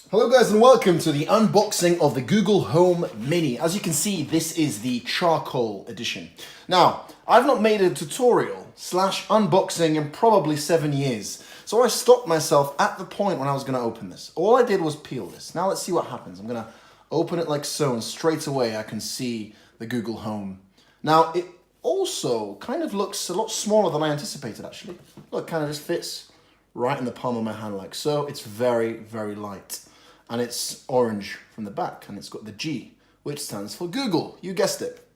Hello guys and welcome to the unboxing of the Google Home Mini. As you can see, this is the charcoal edition. Now, I've not made a tutorial slash unboxing in probably 7 years. So I stopped myself at the point when I was going to open this. All I did was peel this. Now let's see what happens. I'm going to open it like so, and straight away I can see the Google Home. Now, it also kind of looks a lot smaller than I anticipated actually. Look, it kind of just fits right in the palm of my hand like so. It's very, very light. And it's orange from the back, and it's got the G, which stands for Google. You guessed it.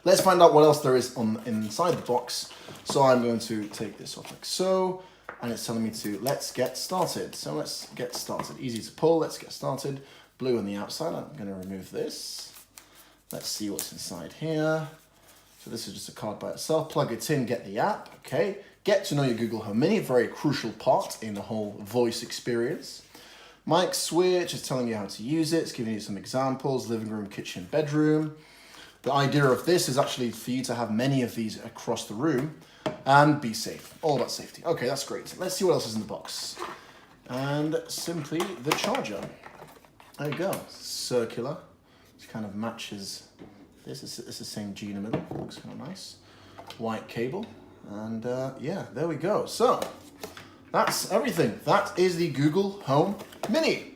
Let's find out what else there is inside the box. So I'm going to take this off like so, and it's telling me to let's get started. So let's get started. Easy to pull, let's get started. Blue on the outside, I'm going to remove this. Let's see what's inside here. So this is just a card by itself. Plug it in, get the app, okay. Get to know your Google Home Mini, a very crucial part in the whole voice experience. Mic switch is telling you how to use it. It's giving you some examples, living room, kitchen, bedroom. The idea of this is actually for you to have many of these across the room and be safe. All about safety. Okay, that's great. Let's see what else is in the box. And simply the charger. There you go. Circular, which kind of matches this. It's the same G in the middle. Looks kind of nice. White cable. And yeah, there we go. So that's everything. That is the Google Home Mini.